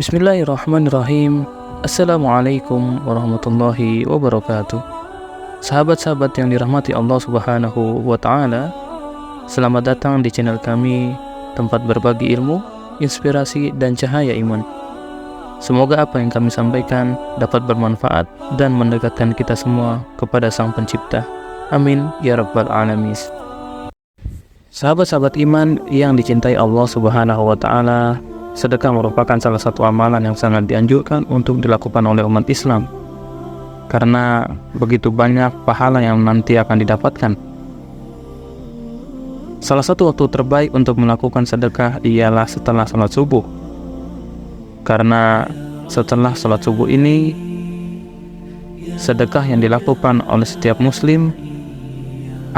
Bismillahirrahmanirrahim. Assalamualaikum warahmatullahi wabarakatuh. Sahabat-sahabat yang dirahmati Allah Subhanahu wa Ta'ala, selamat datang di channel kami, tempat berbagi ilmu, inspirasi, dan cahaya iman. Semoga apa yang kami sampaikan dapat bermanfaat dan mendekatkan kita semua kepada Sang Pencipta. Amin ya rabbal alamin. Sahabat-sahabat iman yang dicintai Allah Subhanahu wa Ta'ala, sedekah merupakan salah satu amalan yang sangat dianjurkan untuk dilakukan oleh umat Islam, karena begitu banyak pahala yang nanti akan didapatkan. Salah satu waktu terbaik untuk melakukan sedekah ialah setelah sholat subuh, karena setelah sholat subuh ini, sedekah yang dilakukan oleh setiap muslim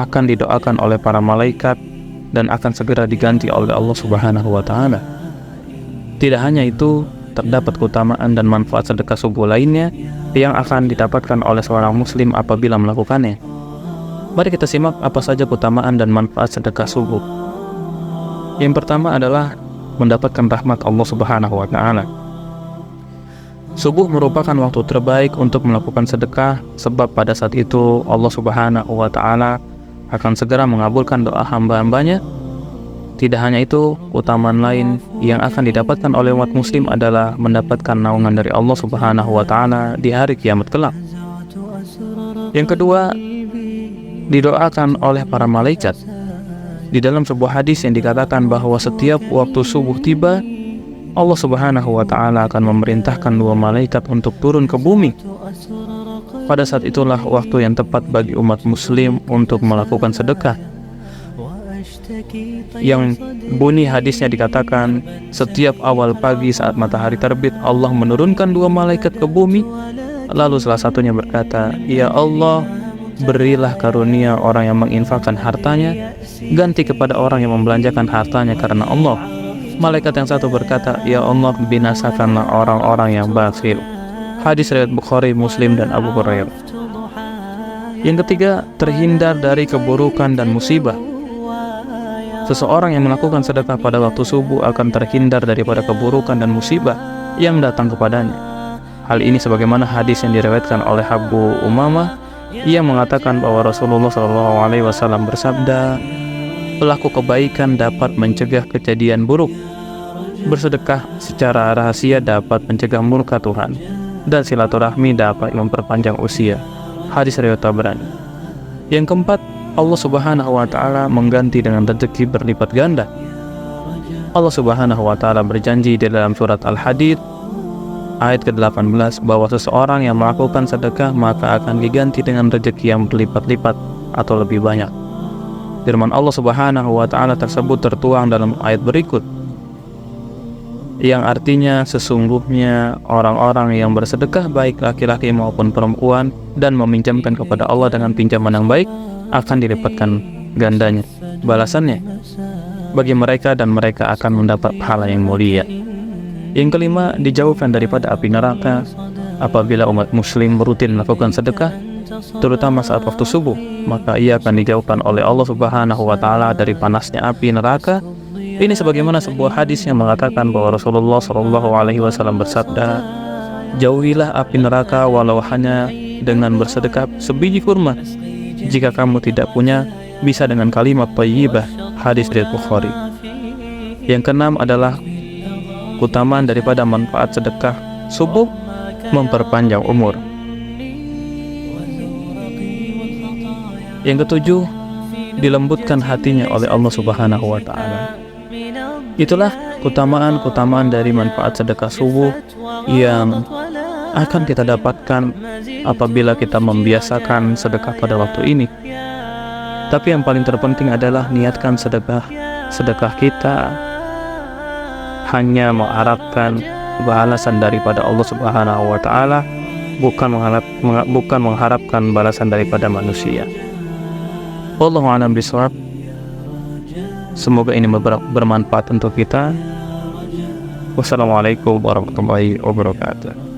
akan didoakan oleh para malaikat dan akan segera diganti oleh Allah Subhanahu wa Ta'ala. Tidak hanya itu, terdapat keutamaan dan manfaat sedekah subuh lainnya yang akan didapatkan oleh seorang muslim apabila melakukannya. Mari kita simak apa saja keutamaan dan manfaat sedekah subuh. Yang pertama adalah mendapatkan rahmat Allah Subhanahu wa Ta'ala. Subuh merupakan waktu terbaik untuk melakukan sedekah, sebab pada saat itu Allah Subhanahu wa Ta'ala akan segera mengabulkan doa hamba-hambanya. Tidak hanya itu, keutamaan lain yang akan didapatkan oleh umat muslim adalah mendapatkan naungan dari Allah Subhanahu wa Ta'ala di hari kiamat kelak. Yang kedua, didoakan oleh para malaikat. Di dalam sebuah hadis yang dikatakan bahwa setiap waktu subuh tiba, Allah Subhanahu wa Ta'ala akan memerintahkan 2 malaikat untuk turun ke bumi. Pada saat itulah waktu yang tepat bagi umat muslim untuk melakukan sedekah. Yang bunyi hadisnya dikatakan, setiap awal pagi saat matahari terbit, Allah menurunkan 2 malaikat ke bumi. Lalu salah satunya berkata, "Ya Allah, berilah karunia orang yang menginfakkan hartanya, ganti kepada orang yang membelanjakan hartanya karena Allah." Malaikat yang satu berkata, "Ya Allah, binasakanlah orang-orang yang bakhil." Hadis riwayat Bukhari, Muslim, dan Abu Hurairah. Yang ketiga, terhindar dari keburukan dan musibah. Seseorang yang melakukan sedekah pada waktu subuh akan terhindar daripada keburukan dan musibah yang datang kepadanya. Hal ini sebagaimana hadis yang diriwayatkan oleh Abu Umamah yang mengatakan bahwa Rasulullah SAW bersabda, "Pelaku kebaikan dapat mencegah kejadian buruk. Bersedekah secara rahasia dapat mencegah murka Tuhan, dan silaturahmi dapat memperpanjang usia." Hadis riwayat Tabrani. Yang keempat, Allah Subhanahu wa Ta'ala mengganti dengan rezeki berlipat ganda. Allah Subhanahu wa Ta'ala berjanji di dalam surat Al-Hadid ayat ke-18 bahwa seseorang yang melakukan sedekah maka akan diganti dengan rezeki yang berlipat-lipat atau lebih banyak. Firman Allah Subhanahu wa Ta'ala tersebut tertuang dalam ayat berikut, yang artinya sesungguhnya orang-orang yang bersedekah baik laki-laki maupun perempuan dan meminjamkan kepada Allah dengan pinjaman yang baik akan dilipatkan gandanya balasannya bagi mereka, dan mereka akan mendapat pahala yang mulia. Yang kelima, dijauhkan daripada api neraka. Apabila umat muslim rutin melakukan sedekah, terutama saat waktu subuh, maka ia akan dijauhkan oleh Allah Subhanahu wa Ta'ala dari panasnya api neraka. Ini sebagaimana sebuah hadis yang mengatakan bahwa Rasulullah SAW bersabda, "Jauhilah api neraka walau hanya dengan bersedekah sebiji kurma. Jika kamu tidak punya, bisa dengan kalimat thayyibah." Hadis riwayat Bukhari. Yang keenam adalah keutamaan daripada manfaat sedekah subuh, memperpanjang umur. Yang ketujuh, dilembutkan hatinya oleh Allah Subhanahu wa Ta'ala. Itulah keutamaan-keutamaan dari manfaat sedekah subuh yang akan kita dapatkan apabila kita membiasakan sedekah pada waktu ini. Tapi yang paling terpenting adalah niatkan sedekah kita hanya mengharapkan balasan daripada Allah Subhanahu wa Ta'ala, bukan mengharapkan balasan daripada manusia. Wallahu a'lam bishawab. Semoga ini bermanfaat untuk kita. Wassalamualaikum warahmatullahi wabarakatuh.